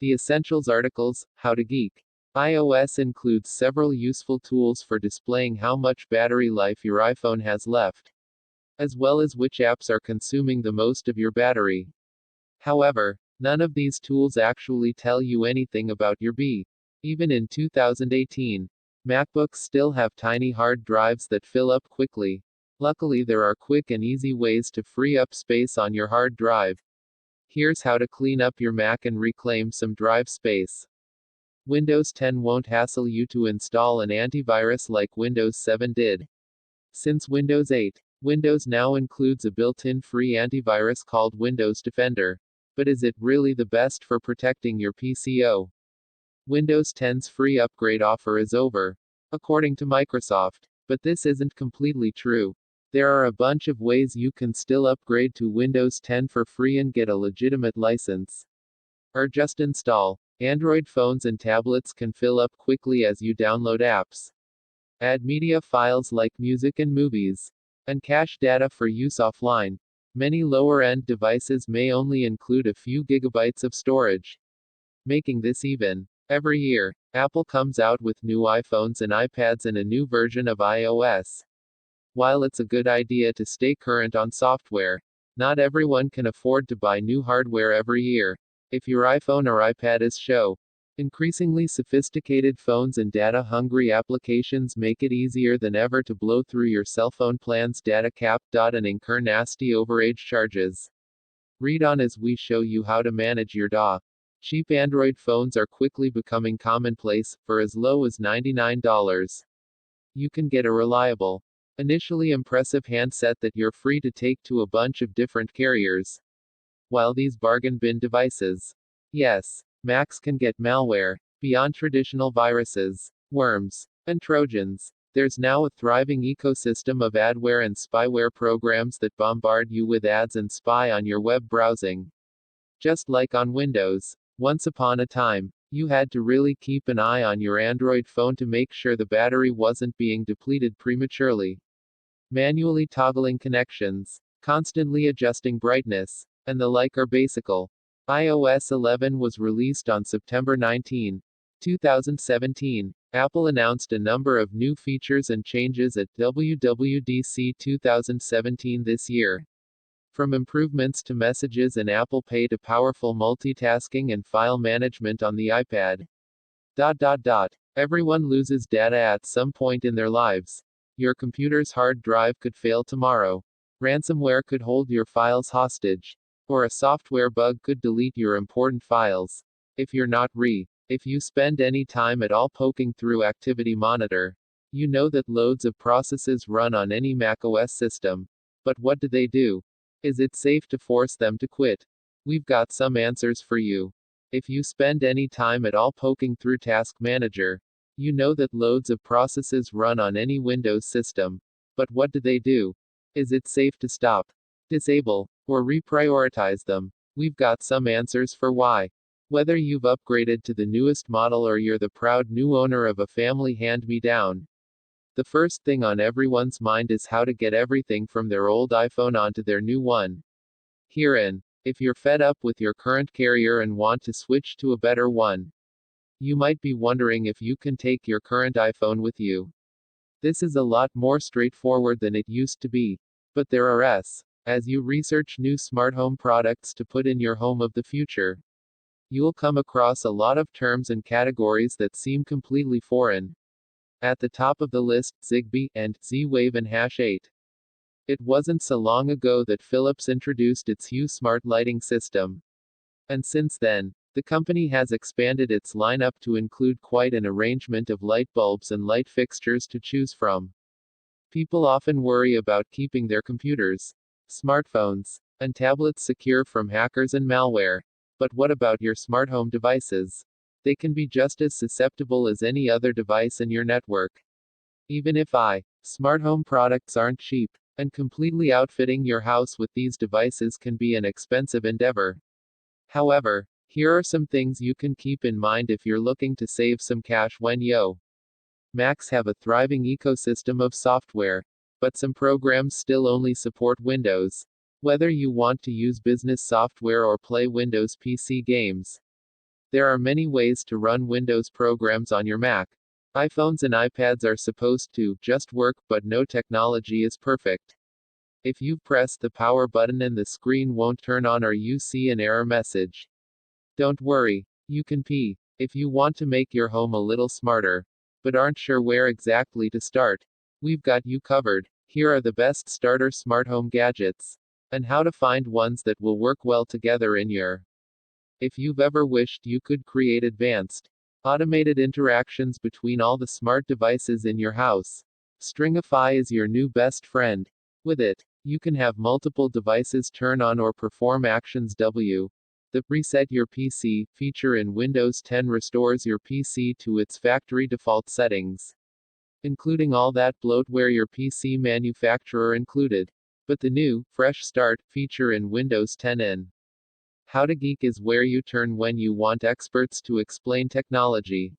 The Essentials articles, How to Geek. iOS includes several useful tools for displaying how much battery life your iPhone has left, as well as which apps are consuming the most of your battery. However, none of these tools actually tell you anything about your B. Even in 2018, MacBooks still have tiny hard drives that fill up quickly. Luckily, there are quick and easy ways to free up space on your hard drive. Here's how to clean up your Mac and reclaim some drive space. Windows 10 won't hassle you to install an antivirus like Windows 7 did. Since Windows 8, Windows now includes a built-in free antivirus called Windows Defender. But is it really the best for protecting your PCO? Windows 10's free upgrade offer is over, according to Microsoft. But this isn't completely true. There are a bunch of ways you can still upgrade to Windows 10 for free and get a legitimate license. Or just install. Android phones and tablets can fill up quickly as you download apps. Add media files like music and movies. And cache data for use offline. Many lower-end devices may only include a few gigabytes of storage. Making this even. Every year, Apple comes out with new iPhones and iPads and a new version of iOS. While it's a good idea to stay current on software, not everyone can afford to buy new hardware every year. If your iPhone or iPad is show, increasingly sophisticated phones and data-hungry applications make it easier than ever to blow through your cell phone plan's data cap. And incur nasty overage charges. Read on as we show you how to manage your DA. Cheap Android phones are quickly becoming commonplace. For as low as $99, you can get a reliable, initially impressive handset that you're free to take to a bunch of different carriers. While these bargain bin devices, yes, Macs can get malware, beyond traditional viruses, worms, and Trojans. There's now a thriving ecosystem of adware and spyware programs that bombard you with ads and spy on your web browsing. Just like on Windows, once upon a time, you had to really keep an eye on your Android phone to make sure the battery wasn't being depleted prematurely. Manually toggling connections, constantly adjusting brightness, and the like are basical. iOS 11 was released on September 19, 2017. Apple announced a number of new features and changes at WWDC 2017 this year. From improvements to messages and Apple Pay to powerful multitasking and file management on the iPad. Everyone loses data at some point in their lives. Your computer's hard drive could fail tomorrow. Ransomware could hold your files hostage. Or a software bug could delete your important files. If you spend any time at all poking through Activity Monitor, you know that loads of processes run on any macOS system. But what do? Is it safe to force them to quit? We've got some answers for you. If you spend any time at all poking through Task Manager, you know that loads of processes run on any Windows system. But what do? Is it safe to stop, disable, or reprioritize them? We've got some answers for why. Whether you've upgraded to the newest model or you're the proud new owner of a family hand-me-down, the first thing on everyone's mind is how to get everything from their old iPhone onto their new one. Herein, if you're fed up with your current carrier and want to switch to a better one, you might be wondering if you can take your current iPhone with you. This is a lot more straightforward than it used to be. But there are as you research new smart home products to put in your home of the future, you'll come across a lot of terms and categories that seem completely foreign. At the top of the list, Zigbee, and Z-Wave and Hash8. It wasn't so long ago that Philips introduced its Hue smart lighting system. And since then, the company has expanded its lineup to include quite an arrangement of light bulbs and light fixtures to choose from. People often worry about keeping their computers, smartphones, and tablets secure from hackers and malware. But what about your smart home devices? They can be just as susceptible as any other device in your network. Even if smart home products aren't cheap, and completely outfitting your house with these devices can be an expensive endeavor. However, here are some things you can keep in mind if you're looking to save some cash when Macs have a thriving ecosystem of software, but some programs still only support Windows. Whether you want to use business software or play Windows PC games, There are many ways to run Windows programs on your Mac. iPhones and iPads are supposed to just work, but no technology is perfect. If you press the power button and the screen won't turn on or you see an error message, don't worry. You can pee. If you want to make your home a little smarter, but aren't sure where exactly to start, we've got you covered. Here are the best starter smart home gadgets, and how to find ones that will work well together in your. If you've ever wished you could create advanced, automated interactions between all the smart devices in your house, Stringify is your new best friend. With it, you can have multiple devices turn on or perform actions. The Reset Your PC feature in Windows 10 restores your PC to its factory default settings, including all that bloatware your PC manufacturer included. But the new, Fresh Start feature in Windows 10 How to Geek is where you turn when you want experts to explain technology.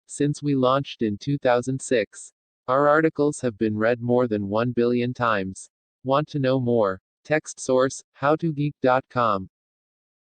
Since we launched in 2006, our articles have been read more than 1 billion times. Want to know more? Text source, howtogeek.com.